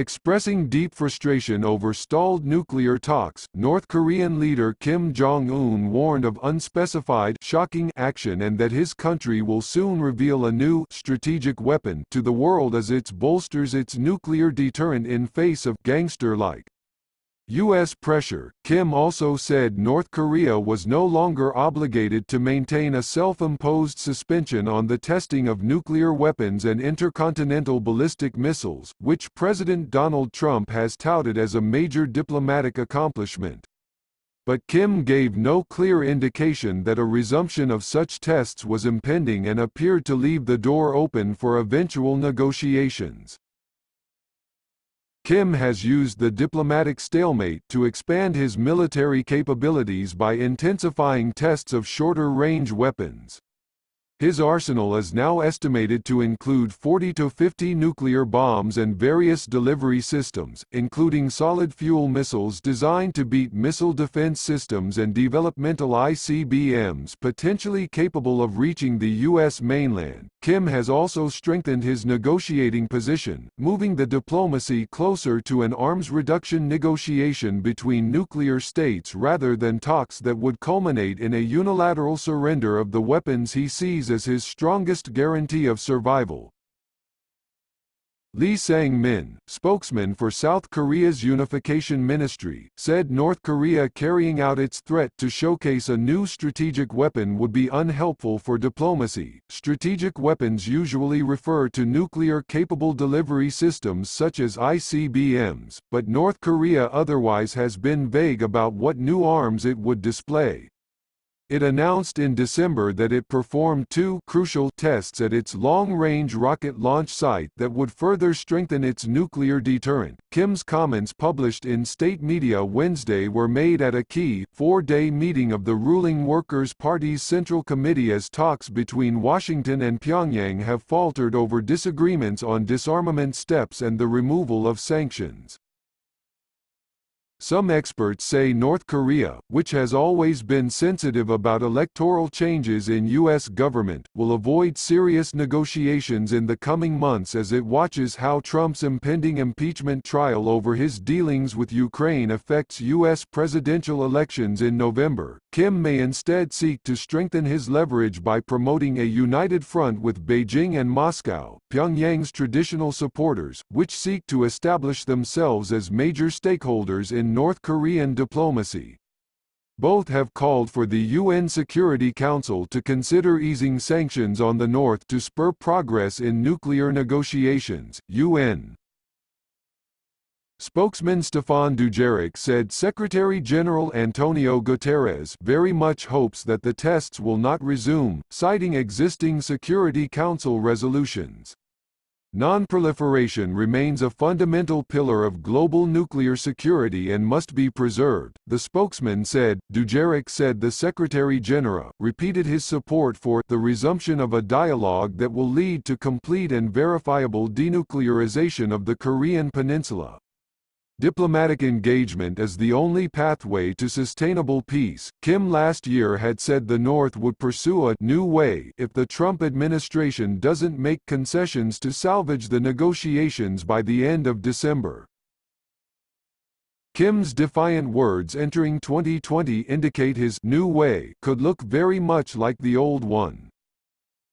Expressing deep frustration over stalled nuclear talks, North Korean leader Kim Jong Un warned of unspecified, shocking action and that his country will soon reveal a new strategic weapon to the world as it bolsters its nuclear deterrent in face of gangster-like U.S. pressure. Kim also said North Korea was no longer obligated to maintain a self-imposed suspension on the testing of nuclear weapons and intercontinental ballistic missiles, which President Donald Trump has touted as a major diplomatic accomplishment. But Kim gave no clear indication that a resumption of such tests was impending and appeared to leave the door open for eventual negotiations. Kim has used the diplomatic stalemate to expand his military capabilities by intensifying tests of shorter-range weapons. His arsenal is now estimated to include 40 to 50 nuclear bombs and various delivery systems, including solid-fuel missiles designed to beat missile defense systems and developmental ICBMs potentially capable of reaching the U.S. mainland. Kim has also strengthened his negotiating position, moving the diplomacy closer to an arms reduction negotiation between nuclear states rather than talks that would culminate in a unilateral surrender of the weapons he sees as his strongest guarantee of survival. Lee Sang-min, spokesman for South Korea's unification ministry, said North Korea carrying out its threat to showcase a new strategic weapon would be unhelpful for diplomacy. Strategic weapons usually refer to nuclear-capable delivery systems such as ICBMs, but North Korea otherwise has been vague about what new arms it would display. It announced in December that it performed two crucial tests at its long-range rocket launch site that would further strengthen its nuclear deterrent. Kim's comments published in state media Wednesday were made at a key, four-day meeting of the ruling Workers' Party's Central Committee as talks between Washington and Pyongyang have faltered over disagreements on disarmament steps and the removal of sanctions. Some experts say North Korea, which has always been sensitive about electoral changes in U.S. government, will avoid serious negotiations in the coming months as it watches how Trump's impending impeachment trial over his dealings with Ukraine affects U.S. presidential elections in November. Kim may instead seek to strengthen his leverage by promoting a united front with Beijing and Moscow, Pyongyang's traditional supporters, which seek to establish themselves as major stakeholders in North Korean diplomacy. Both have called for the UN Security Council to consider easing sanctions on the North to spur progress in nuclear negotiations. UN spokesman Stéphane Dujarric said Secretary General Antonio Guterres very much hopes that the tests will not resume, citing existing Security Council resolutions. Non-proliferation remains a fundamental pillar of global nuclear security and must be preserved, the spokesman said. Dujarric said the Secretary-General repeated his support for the resumption of a dialogue that will lead to complete and verifiable denuclearization of the Korean Peninsula. Diplomatic engagement is the only pathway to sustainable peace, Kim last year had said the North would pursue a new way if the Trump administration doesn't make concessions to salvage the negotiations by the end of December. Kim's defiant words entering 2020 indicate his new way could look very much like the old one.